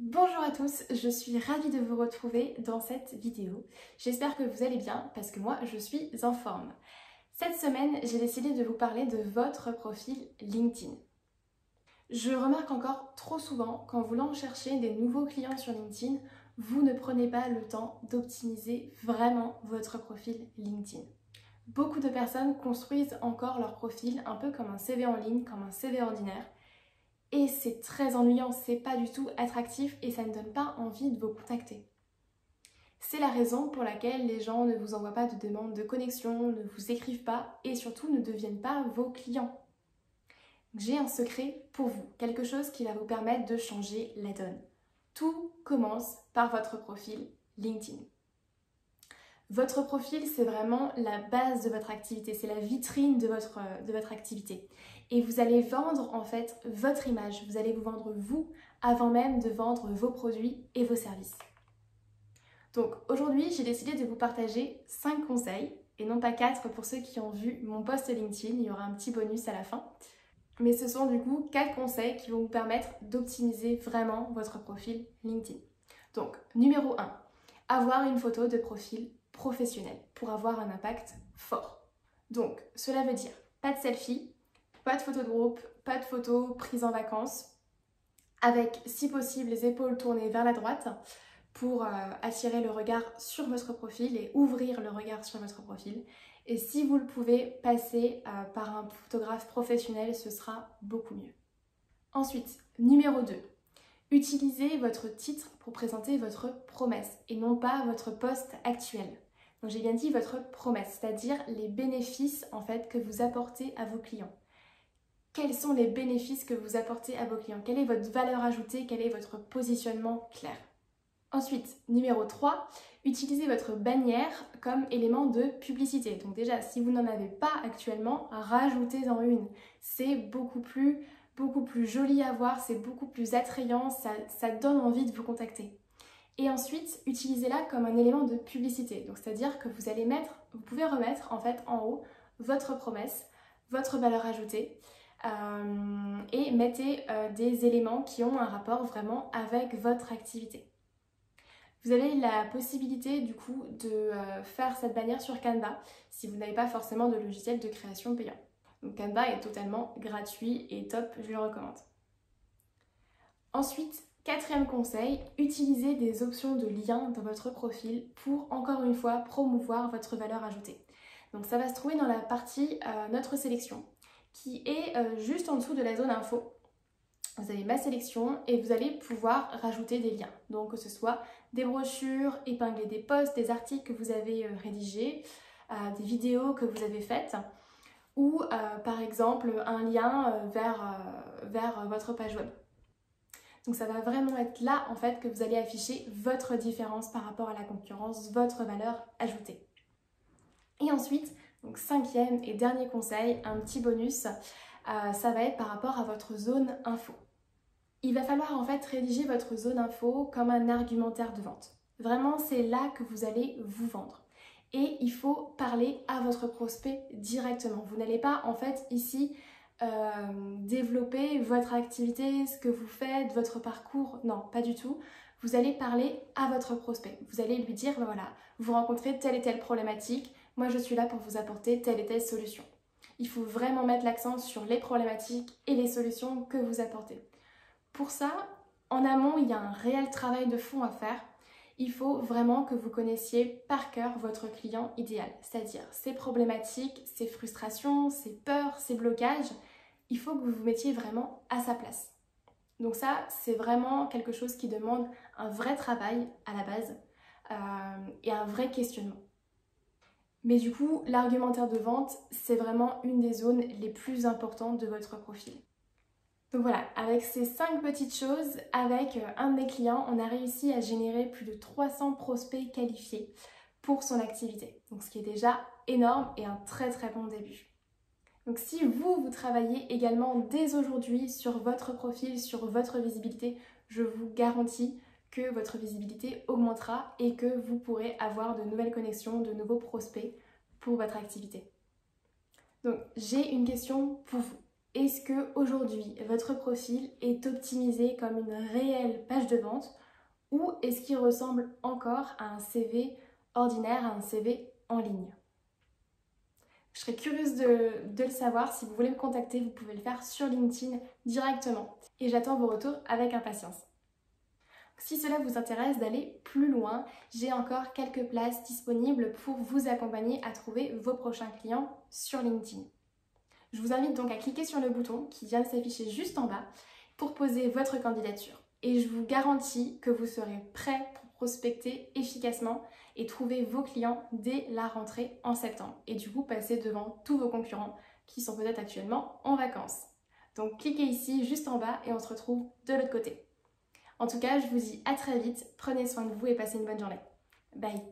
Bonjour à tous, je suis ravie de vous retrouver dans cette vidéo. J'espère que vous allez bien parce que moi je suis en forme. Cette semaine, j'ai décidé de vous parler de votre profil LinkedIn. Je remarque encore trop souvent qu'en voulant chercher des nouveaux clients sur LinkedIn, vous ne prenez pas le temps d'optimiser vraiment votre profil LinkedIn. Beaucoup de personnes construisent encore leur profil un peu comme un CV en ligne, comme un CV ordinaire. Et c'est très ennuyant, c'est pas du tout attractif et ça ne donne pas envie de vous contacter. C'est la raison pour laquelle les gens ne vous envoient pas de demande de connexion, ne vous écrivent pas et surtout ne deviennent pas vos clients. J'ai un secret pour vous, quelque chose qui va vous permettre de changer la donne. Tout commence par votre profil LinkedIn. Votre profil, c'est vraiment la base de votre activité, c'est la vitrine de votre activité. Et vous allez vendre en fait votre image, vous allez vous vendre vous avant même de vendre vos produits et vos services. Donc aujourd'hui, j'ai décidé de vous partager 5 conseils, et non pas 4 pour ceux qui ont vu mon post LinkedIn, il y aura un petit bonus à la fin. Mais ce sont du coup 4 conseils qui vont vous permettre d'optimiser vraiment votre profil LinkedIn. Donc, numéro 1, avoir une photo de profil professionnel pour avoir un impact fort. Donc, cela veut dire pas de selfie, pas de photo de groupe, pas de photo prise en vacances, avec si possible les épaules tournées vers la droite pour attirer le regard sur votre profil et ouvrir le regard sur votre profil. Et si vous le pouvez, passer par un photographe professionnel, ce sera beaucoup mieux. Ensuite, numéro 2. Utilisez votre titre pour présenter votre promesse et non pas votre poste actuel. Donc j'ai bien dit votre promesse, c'est-à-dire les bénéfices en fait que vous apportez à vos clients. Quels sont les bénéfices que vous apportez à vos clients? Quelle est votre valeur ajoutée? Quel est votre positionnement clair? Ensuite, numéro 3, utilisez votre bannière comme élément de publicité. Donc déjà, si vous n'en avez pas actuellement, rajoutez-en une. C'est beaucoup plus joli à voir, c'est beaucoup plus attrayant, ça donne envie de vous contacter. Et ensuite, utilisez-la comme un élément de publicité. Donc c'est-à-dire que vous pouvez remettre en fait en haut votre promesse, votre valeur ajoutée, et mettez des éléments qui ont un rapport vraiment avec votre activité. Vous avez la possibilité du coup de faire cette bannière sur Canva si vous n'avez pas forcément de logiciel de création payant. Donc Canva est totalement gratuit et top, je le recommande. Ensuite, quatrième conseil, utilisez des options de lien dans votre profil pour encore une fois promouvoir votre valeur ajoutée. Donc ça va se trouver dans la partie notre sélection qui est juste en dessous de la zone info. Vous avez ma sélection et vous allez pouvoir rajouter des liens. Donc que ce soit des brochures, épingler des posts, des articles que vous avez rédigés, des vidéos que vous avez faites ou par exemple un lien vers votre page web. Donc ça va vraiment être là en fait que vous allez afficher votre différence par rapport à la concurrence, votre valeur ajoutée. Et ensuite, donc cinquième et dernier conseil, un petit bonus, ça va être par rapport à votre zone info. Il va falloir en fait rédiger votre zone info comme un argumentaire de vente. Vraiment, c'est là que vous allez vous vendre. Et il faut parler à votre prospect directement. Vous n'allez pas en fait ici développer votre activité, ce que vous faites, votre parcours. Non, pas du tout. Vous allez parler à votre prospect. Vous allez lui dire, ben voilà, vous rencontrez telle et telle problématique. Moi, je suis là pour vous apporter telle et telle solution. Il faut vraiment mettre l'accent sur les problématiques et les solutions que vous apportez. Pour ça, en amont, il y a un réel travail de fond à faire. Il faut vraiment que vous connaissiez par cœur votre client idéal, c'est-à-dire ses problématiques, ses frustrations, ses peurs, ses blocages. Il faut que vous vous mettiez vraiment à sa place. Donc ça, c'est vraiment quelque chose qui demande un vrai travail à la base et un vrai questionnement. Mais du coup, l'argumentaire de vente, c'est vraiment une des zones les plus importantes de votre profil. Donc voilà, avec ces 5 petites choses, avec un de mes clients, on a réussi à générer plus de 300 prospects qualifiés pour son activité. Donc ce qui est déjà énorme et un très très bon début. Donc si vous travaillez également dès aujourd'hui sur votre profil, sur votre visibilité, je vous garantis que votre visibilité augmentera et que vous pourrez avoir de nouvelles connexions, de nouveaux prospects pour votre activité. Donc j'ai une question pour vous. Est-ce que aujourd'hui votre profil est optimisé comme une réelle page de vente ou est-ce qu'il ressemble encore à un CV ordinaire, à un CV en ligne? Je serais curieuse de le savoir. Si vous voulez me contacter, vous pouvez le faire sur LinkedIn directement. Et j'attends vos retours avec impatience. Si cela vous intéresse d'aller plus loin, j'ai encore quelques places disponibles pour vous accompagner à trouver vos prochains clients sur LinkedIn. Je vous invite donc à cliquer sur le bouton qui vient de s'afficher juste en bas pour poser votre candidature. Et je vous garantis que vous serez prêt pour prospecter efficacement et trouver vos clients dès la rentrée en septembre. Et du coup, passer devant tous vos concurrents qui sont peut-être actuellement en vacances. Donc cliquez ici juste en bas et on se retrouve de l'autre côté. En tout cas, je vous dis à très vite, prenez soin de vous et passez une bonne journée. Bye!